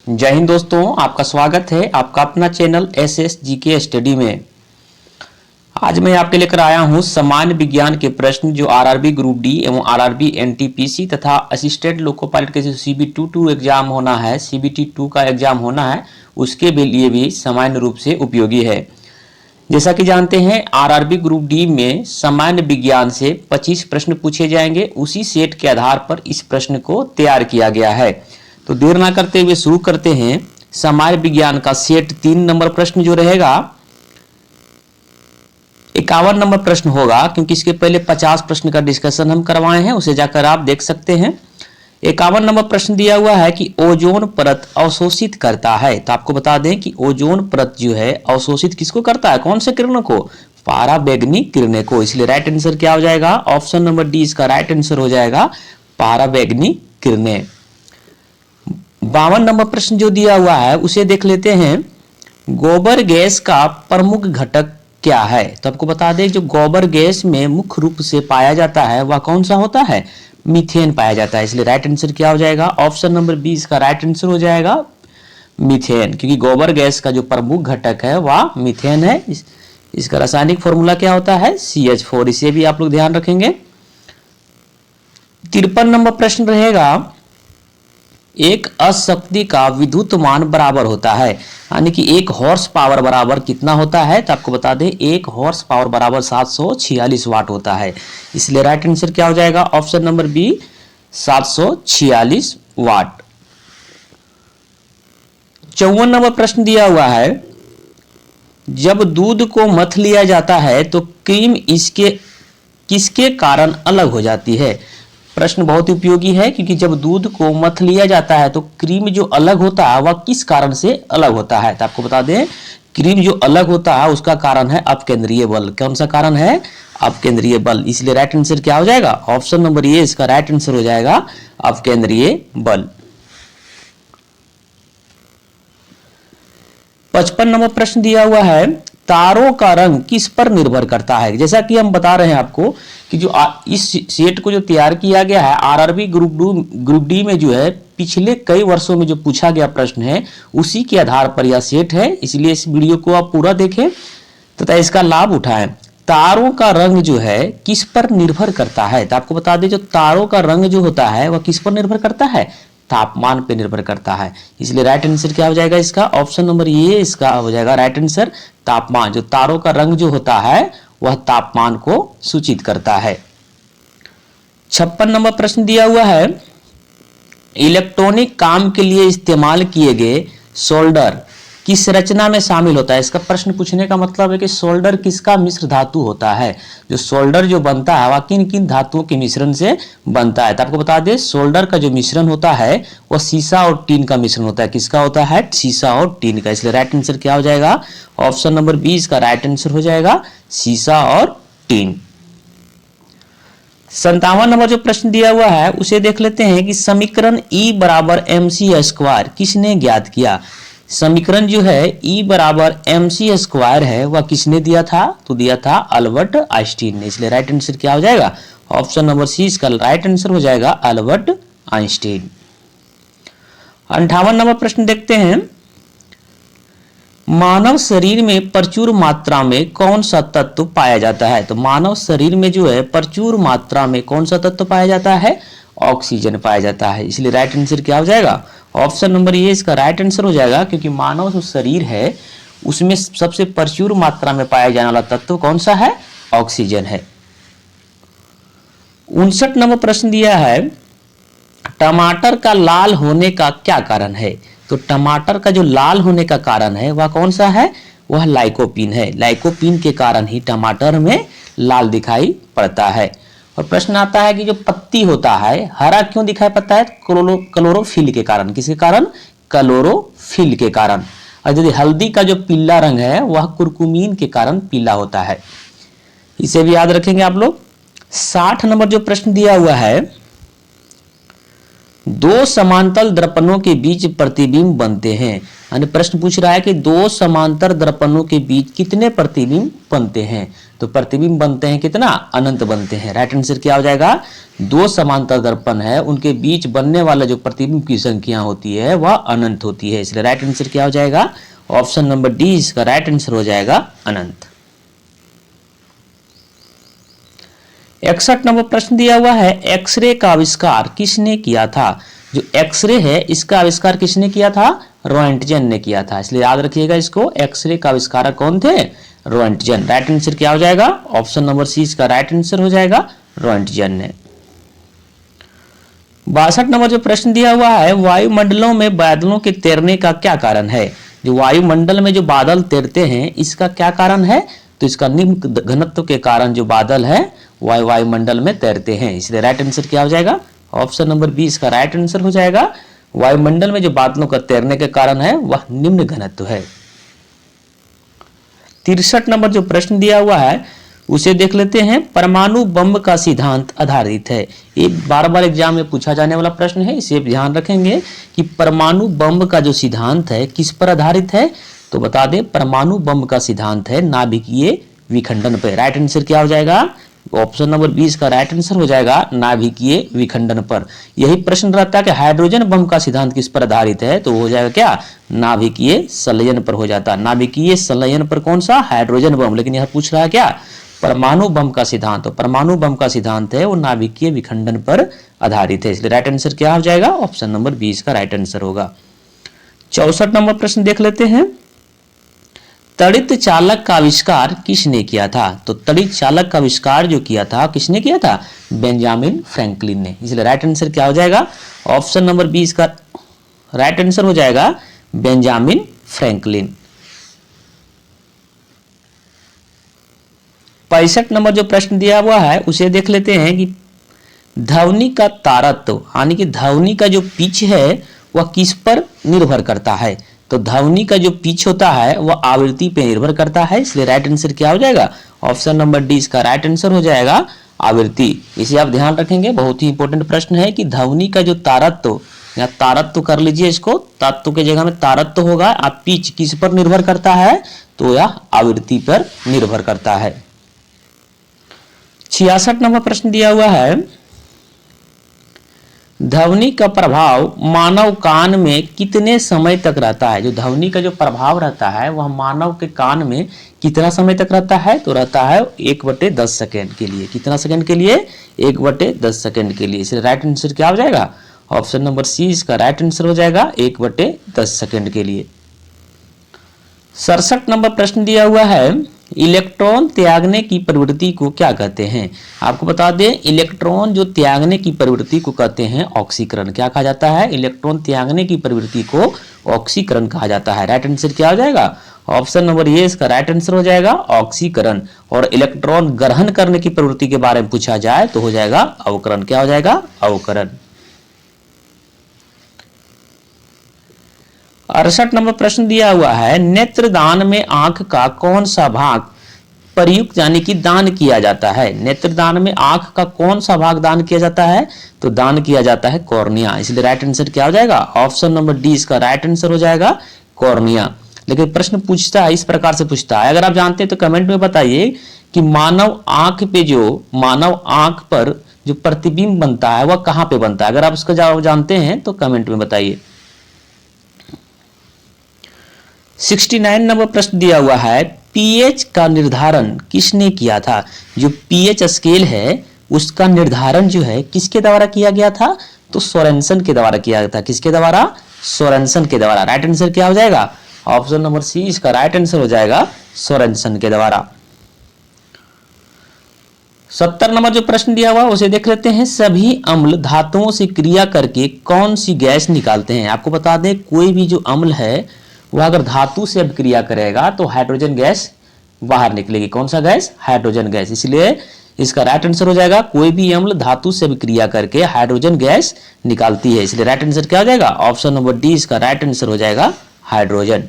जय हिंद दोस्तों, आपका स्वागत है आपका अपना चैनल SSGK स्टडी में। आज मैं आपके लेकर आया हूं सामान्य विज्ञान के प्रश्न जो आरआरबी ग्रुप डी एवं आरआरबी एनटीपीसी तथा असिस्टेंट लोको पायलट के जो CBT2 एग्जाम होना है, CBT2 का एग्जाम होना है, उसके लिए भी सामान्य रूप से उपयोगी है। जैसा कि जानते हैं आरआरबी ग्रुप डी में सामान्य विज्ञान से 25 प्रश्न पूछे जाएंगे। उसी सेट के आधार पर इस प्रश्न को तैयार किया गया है। तो देर ना करते हुए शुरू करते हैं। सामान्य विज्ञान का सेट 3 नंबर प्रश्न जो रहेगा 51 नंबर प्रश्न होगा, क्योंकि इसके पहले 50 प्रश्न का डिस्कशन हम करवाए हैं, उसे जाकर आप देख सकते हैं। 51 नंबर प्रश्न दिया हुआ है कि ओजोन परत अवशोषित करता है। तो आपको बता दें कि ओजोन परत जो है अवशोषित किसको करता है, कौन से किरणों को, पाराबैंगनी किरणें को। इसलिए राइट आंसर क्या हो जाएगा, ऑप्शन नंबर डी इसका राइट आंसर हो जाएगा, पाराबैंगनी किरणें। 52 नंबर प्रश्न जो दिया हुआ है उसे देख लेते हैं। गोबर गैस का प्रमुख घटक क्या है। तो आपको बता दें जो गोबर गैस में मुख्य रूप से पाया जाता है वह कौन सा होता है, मीथेन पाया जाता है। इसलिए राइट आंसर क्या हो जाएगा, ऑप्शन नंबर बी इसका राइट आंसर हो जाएगा, मीथेन। क्योंकि गोबर गैस का जो प्रमुख घटक है वह मीथेन है। इसका रासायनिक फॉर्मूला क्या होता है, CH4। इसे भी आप लोग ध्यान रखेंगे। 53 नंबर प्रश्न रहेगा, एक अशक्ति का विद्युत मान बराबर होता है, यानी कि 1 हॉर्स पावर बराबर कितना होता है। तो आपको बता दें 1 हॉर्स पावर बराबर 746 वाट होता है। इसलिए राइट आंसर क्या हो जाएगा, ऑप्शन नंबर बी 746 वाट। 54 नंबर प्रश्न दिया हुआ है, जब दूध को मथ लिया जाता है तो क्रीम इसके किसके कारण अलग हो जाती है। प्रश्न बहुत उपयोगी है, क्योंकि जब दूध को मथ लिया जाता है तो क्रीम जो अलग होता है वह किस कारण से अलग होता है। तो आपको बता दें क्रीम जो अलग होता है उसका कारण है अपकेंद्रीय बल। कौन सा कारण है, अपकेंद्रीय बल। इसलिए राइट आंसर क्या हो जाएगा, ऑप्शन नंबर ए इसका राइट आंसर हो जाएगा, अपकेंद्रीय बल। 55 नंबर प्रश्न दिया हुआ है, तारों का रंग किस पर निर्भर करता है। जैसा कि हम बता रहे हैं आपको कि जो इस सेट को जो तैयार किया गया है आरआरबी ग्रुप डी में जो है पिछले कई वर्षों में जो पूछा गया प्रश्न है उसी के आधार पर यह सेट है। इसलिए इस वीडियो को आप पूरा देखें तथा इसका लाभ उठाएं। तारों का रंग जो है किस पर निर्भर करता है। तो आपको बता दें जो तारों का रंग जो होता है वह किस पर निर्भर करता है, तापमान पे निर्भर करता है। इसलिए राइट आंसर क्या हो जाएगा इसका, ऑप्शन नंबर ए इसका हो जाएगा राइट आंसर, तापमान। जो तारों का रंग जो होता है वह तापमान को सूचित करता है। 56 नंबर प्रश्न दिया हुआ है, इलेक्ट्रॉनिक काम के लिए इस्तेमाल किए गए सोल्डर किस रचना में शामिल होता है। इसका प्रश्न पूछने का मतलब है कि सोल्डर किसका मिश्र धातु होता है। जो सोल्डर जो बनता है वह किन किन धातुओं के मिश्रण से बनता है। तो आपको बता दें सोल्डर का जो मिश्रण होता है वह सीसा और टीन का मिश्रण होता है। किसका होता है, सीसा और टीन का। इसलिए राइट आंसर क्या हो जाएगा, ऑप्शन नंबर बी इसका राइट आंसर हो जाएगा, सीसा और टीन। 57 नंबर जो प्रश्न दिया हुआ है उसे देख लेते हैं कि समीकरण E बराबर mc² किसने ज्ञात किया। समीकरण जो है E बराबर mc² है वह किसने दिया था, तो दिया था अल्बर्ट आइंस्टीन ने। इसलिए राइट आंसर क्या हो जाएगा, ऑप्शन नंबर सी इसका राइट आंसर हो जाएगा, अल्बर्ट आइंस्टीन। 58 नंबर प्रश्न देखते हैं, मानव शरीर में प्रचुर मात्रा में कौन सा तत्व पाया जाता है। तो मानव शरीर में जो है प्रचुर मात्रा में कौन सा तत्व पाया जाता है, ऑक्सीजन पाया जाता है। इसलिए राइट आंसर क्या हो जाएगा, ऑप्शन नंबर ए इसका राइट आंसर हो जाएगा, क्योंकि मानव जो शरीर है उसमें सबसे प्रचुर मात्रा में पाया जाने वाला तत्व कौन सा है, ऑक्सीजन है। 59 नंबर प्रश्न दिया है, टमाटर का लाल होने का क्या कारण है। तो टमाटर का जो लाल होने का कारण है वह कौन सा है, वह लाइकोपीन है। लाइकोपीन के कारण ही टमाटर में लाल दिखाई पड़ता है। और प्रश्न आता है कि जो पत्ती होता है हरा क्यों दिखाई पड़ता है, क्लोरोफिल के कारण। किसके कारण, क्लोरोफिल के कारण। और यदि हल्दी का जो पीला रंग है वह कुरकुमीन के कारण पीला होता है। इसे भी याद रखेंगे आप लोग। 60 नंबर जो प्रश्न दिया हुआ है, 2 समांतर दर्पणों के बीच प्रतिबिंब बनते हैं। यानी प्रश्न पूछ रहा है कि 2 समांतर दर्पणों के बीच कितने प्रतिबिंब बनते हैं। तो प्रतिबिंब बनते हैं कितना, अनंत बनते हैं। राइट आंसर क्या हो जाएगा, दो समांतर दर्पण है उनके बीच बनने वाला जो प्रतिबिंब की संख्या होती है वह अनंत होती है, इसलिए राइट आंसर क्या हो जाएगा, ऑप्शन नंबर डी इसका राइट आंसर हो जाएगा अनंत। 61 नंबर प्रश्न दिया हुआ है, एक्सरे का आविष्कार किसने किया था। जो एक्सरे है इसका आविष्कार किसने किया था, रोएंटजन ने किया था, इसलिए याद रखिएगा इसको, एक्सरे का आविष्कारक कौन थे, रोएंटजन। राइट आंसर क्या हो जाएगा, ऑप्शन नंबर सी इसका राइट आंसर हो जाएगा, रोएंटजन ने। 62 नंबर जो प्रश्न दिया हुआ है, वायुमंडलों में बादलों के तैरने का क्या कारण है। जो वायुमंडल में जो बादल तैरते हैं इसका क्या कारण है, तो इसका निम्न घनत्व के कारण जो बादल है वायुमंडल में तैरते हैं, इसलिए राइट आंसर क्या हो जाएगा, ऑप्शन नंबर बी इसका राइट आंसर हो जाएगा। वायुमंडल में जो बादलों का तैरने के कारण है वह निम्न घनत्व है। 63 नंबर जो प्रश्न दिया हुआ है उसे देख लेते हैं, परमाणु बम का सिद्धांत आधारित है। ये बार बार एग्जाम में पूछा जाने वाला प्रश्न है, इसे ध्यान रखेंगे कि परमाणु बम का जो सिद्धांत है किस पर आधारित है, तो बता दें परमाणु बम का सिद्धांत है नाभिकीय विखंडन पर। राइट आंसर क्या हो जाएगा, ऑप्शन नंबर 20 का राइट आंसर हो जाएगा नाभिकीय विखंडन पर। यही प्रश्न रहता है कि हाइड्रोजन बम का सिद्धांत किस पर आधारित है, तो हो जाएगा क्या, नाभिकीय संलयन पर हो जाता है। नाभिकीय संलयन पर कौन सा, हाइड्रोजन बम, लेकिन यह पूछ रहा है क्या, परमाणु बम का सिद्धांत। तो परमाणु बम का सिद्धांत है वो नाभिकीय विखंडन पर आधारित है, इसलिए राइट आंसर क्या हो जाएगा, ऑप्शन नंबर 20 का राइट आंसर होगा। 64 नंबर प्रश्न देख लेते हैं, तड़ित चालक का आविष्कार किसने किया था। तो तड़ित चालक का आविष्कार जो किया था किसने किया था, बेंजामिन फ्रैंकलिन ने, इसलिए राइट आंसर क्या हो जाएगा, ऑप्शन नंबर 20 का राइट आंसर हो जाएगा बेंजामिन फ्रैंकलिन। 65 नंबर जो प्रश्न दिया हुआ है उसे देख लेते हैं कि ध्वनि का तारत्व यानी कि ध्वनि का जो पिच है वह किस पर निर्भर करता है। तो ध्वनि का जो पिच होता है वह आवृत्ति पे निर्भर करता है, इसलिए राइट आंसर क्या हो जाएगा, ऑप्शन नंबर डी इसका राइट आंसर हो जाएगा आवृत्ति। इसे आप ध्यान रखेंगे, बहुत ही इंपॉर्टेंट प्रश्न है कि ध्वनि का जो तारत्व या तारत्व कर लीजिए इसको, तत्व के जगह में तारत्व होगा, आप पिच किस पर निर्भर करता है, तो यह आवृत्ति पर निर्भर करता है। 66 नंबर प्रश्न दिया हुआ है, ध्वनि का प्रभाव मानव कान में कितने समय तक रहता है। जो ध्वनि का जो प्रभाव रहता है वह मानव के कान में कितना समय तक रहता है, तो रहता है 1/10 सेकेंड के लिए। कितना सेकेंड के लिए, 1/10 सेकेंड के लिए, इसलिए राइट आंसर क्या हो जाएगा, ऑप्शन नंबर सी इसका राइट आंसर हो जाएगा 1/10 सेकेंड के लिए। 67 नंबर प्रश्न दिया हुआ है, इलेक्ट्रॉन त्यागने की प्रवृत्ति को क्या कहते हैं। आपको बता दें इलेक्ट्रॉन जो त्यागने की प्रवृत्ति को कहते हैं ऑक्सीकरण। क्या कहा जाता है, इलेक्ट्रॉन त्यागने की प्रवृत्ति को ऑक्सीकरण कहा जाता है। राइट आंसर क्या हो जाएगा, ऑप्शन नंबर ये इसका राइट आंसर हो जाएगा ऑक्सीकरण। और इलेक्ट्रॉन ग्रहण करने की प्रवृत्ति के बारे में पूछा जाए तो हो जाएगा अवकरण। क्या हो जाएगा, अवकरण। 68 नंबर प्रश्न दिया हुआ है, नेत्रदान में आंख का कौन सा भाग प्रयुक्त यानी कि दान किया जाता है। नेत्रदान में आंख का कौन सा भाग दान किया जाता है, तो दान किया जाता है कॉर्निया, इसलिए राइट आंसर क्या हो जाएगा, ऑप्शन नंबर डी इसका राइट आंसर हो जाएगा कॉर्निया। लेकिन प्रश्न पूछता है इस प्रकार से पूछता है, अगर आप जानते हैं तो कमेंट में बताइए कि मानव आंख पर जो प्रतिबिंब बनता है वह कहां पे बनता है। अगर आप उसका जवाब जानते हैं तो कमेंट में बताइए। 69 नंबर प्रश्न दिया हुआ है, पीएच का निर्धारण किसने किया था। जो पीएच स्केल है उसका निर्धारण जो है किसके द्वारा किया गया था, तो सोरेनसन के द्वारा किया गया था। किसके द्वारा, सोरेनसन के द्वारा। राइट आंसर क्या हो जाएगा, ऑप्शन नंबर सी इसका राइट आंसर हो जाएगा सोरेनसन के द्वारा। 70 नंबर जो प्रश्न दिया हुआ उसे देख लेते हैं, सभी अम्ल धातुओं से क्रिया करके कौन सी गैस निकालते हैं। आपको बता दें कोई भी जो अम्ल है वह अगर धातु से अभिक्रिया करेगा तो हाइड्रोजन गैस बाहर निकलेगी। कौन सा गैस, हाइड्रोजन गैस। इसलिए इसका राइट आंसर हो जाएगा कोई भी अम्ल धातु से अभिक्रिया करके हाइड्रोजन गैस निकालती है, इसलिए राइट आंसर क्या हो जाएगा, ऑप्शन नंबर डी इसका राइट आंसर हो जाएगा हाइड्रोजन।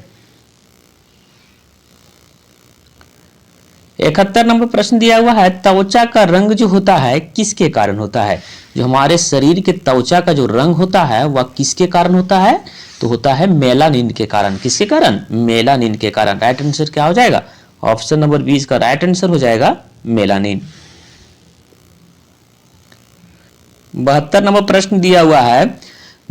71 नंबर प्रश्न दिया हुआ है, त्वचा का रंग जो होता है किसके कारण होता है। जो हमारे शरीर के त्वचा का जो रंग होता है वह किसके कारण होता है, तो होता है मेलानिन के कारण। किसके कारण, मेलानिन के कारण। राइट आंसर क्या हो जाएगा, ऑप्शन नंबर बी इसका राइट आंसर हो जाएगा मेलानिन। 72 नंबर प्रश्न दिया हुआ है,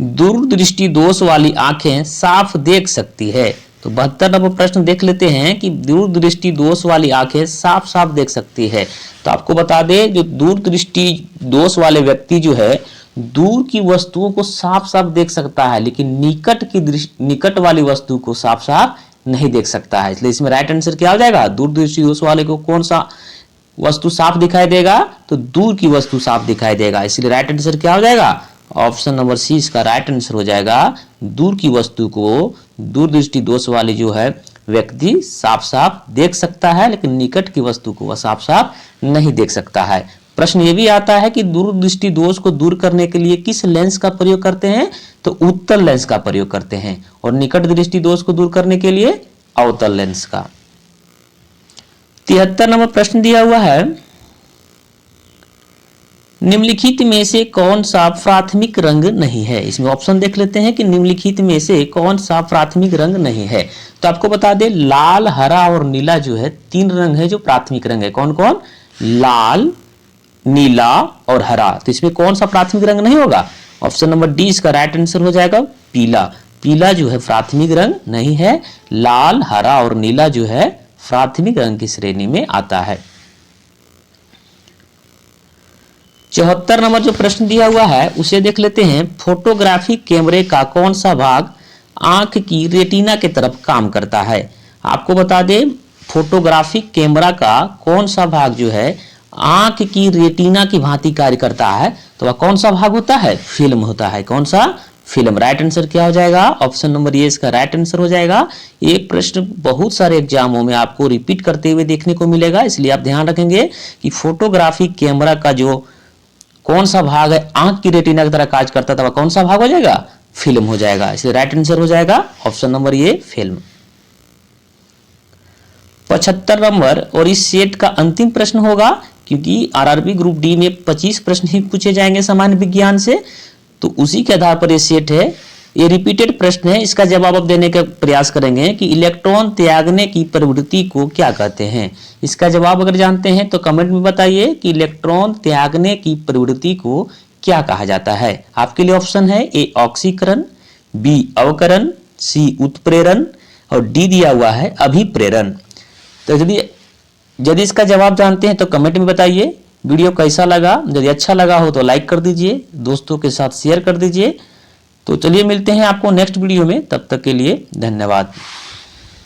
दूरदृष्टि दोष वाली आंखें साफ देख सकती है। तो 72 नंबर प्रश्न देख लेते हैं कि दूरदृष्टि दोष वाली आंखें साफ साफ देख सकती है। तो आपको बता दें, जो दूरदृष्टि दोष वाले व्यक्ति जो है दूर की वस्तुओं को साफ साफ देख सकता है, लेकिन निकट वाली वस्तु को साफ साफ नहीं देख सकता है। इसलिए इसमें राइट आंसर क्या हो जाएगा, दूरदृष्टि दोष वाले को कौन सा वस्तु साफ दिखाई देगा, तो दूर की वस्तु साफ दिखाई देगा। इसलिए राइट आंसर क्या हो जाएगा, ऑप्शन नंबर सी इसका राइट आंसर हो जाएगा। दूर की वस्तु को दूरदृष्टि दोष वाले जो है व्यक्ति साफ साफ देख सकता है, लेकिन निकट की वस्तु को वह साफ साफ नहीं देख सकता है। प्रश्न ये भी आता है कि दूरदृष्टि दोष को दूर करने के लिए किस लेंस का प्रयोग करते हैं, तो उत्तल लेंस का प्रयोग करते हैं, और निकट दृष्टि दोष को दूर करने के लिए अवतल लेंस का। 73 नंबर प्रश्न दिया हुआ है, निम्नलिखित में से कौन सा प्राथमिक रंग नहीं है। इसमें ऑप्शन देख लेते हैं कि निम्नलिखित में से कौन सा प्राथमिक रंग नहीं है। तो आपको बता दें, लाल, हरा और नीला जो है 3 रंग है जो प्राथमिक रंग है। कौन कौन, लाल, नीला और हरा। तो इसमें कौन सा प्राथमिक रंग नहीं होगा, ऑप्शन नंबर डी इसका राइट आंसर हो जाएगा पीला। पीला जो है प्राथमिक रंग नहीं है, लाल, हरा और नीला जो है प्राथमिक रंग की श्रेणी में आता है। 74 नंबर जो प्रश्न दिया हुआ है उसे देख लेते हैं, फोटोग्राफिक कैमरे का कौन सा भाग आंख की रेटिना के तरफ काम करता है। आपको बता दें, फोटोग्राफिक कैमरा का कौन सा भाग जो है आंख की रेटिना की भांति कार्य करता है, तो वह कौन सा भाग होता है, फिल्म होता है। कौन सा, फिल्म। राइट आंसर क्या हो जाएगा, ऑप्शन नंबर ए इसका राइट आंसर हो जाएगा। ये प्रश्न बहुत सारे एग्जामों में आपको रिपीट करते हुए देखने को मिलेगा, इसलिए आप ध्यान रखेंगे कि फोटोग्राफिक कैमरा का जो कौन सा भाग है आंख की रेटिना की तरह कार्य करता था, वह कौन सा भाग हो जाएगा, फिल्म हो जाएगा। इसलिए राइट आंसर हो जाएगा option number A, film. 75 number और इस सेट का अंतिम प्रश्न होगा, क्योंकि आरआरबी ग्रुप डी में 25 प्रश्न ही पूछे जाएंगे सामान्य विज्ञान से, तो उसी के आधार पर ये सेट है। ये रिपीटेड प्रश्न है, इसका जवाब आप देने का प्रयास करेंगे कि इलेक्ट्रॉन त्यागने की प्रवृत्ति को क्या कहते हैं। इसका जवाब अगर जानते हैं तो कमेंट में बताइए कि इलेक्ट्रॉन त्यागने की प्रवृत्ति को क्या कहा जाता है। आपके लिए ऑप्शन है, ए ऑक्सीकरण, बी अवकरण, सी उत्प्रेरण और डी दिया हुआ है अभिप्रेरण। तो यदि इसका जवाब जानते हैं तो कमेंट में बताइए। वीडियो कैसा लगा, यदि अच्छा लगा हो तो लाइक कर दीजिए, दोस्तों के साथ शेयर कर दीजिए। तो चलिए मिलते हैं आपको नेक्स्ट वीडियो में, तब तक के लिए धन्यवाद।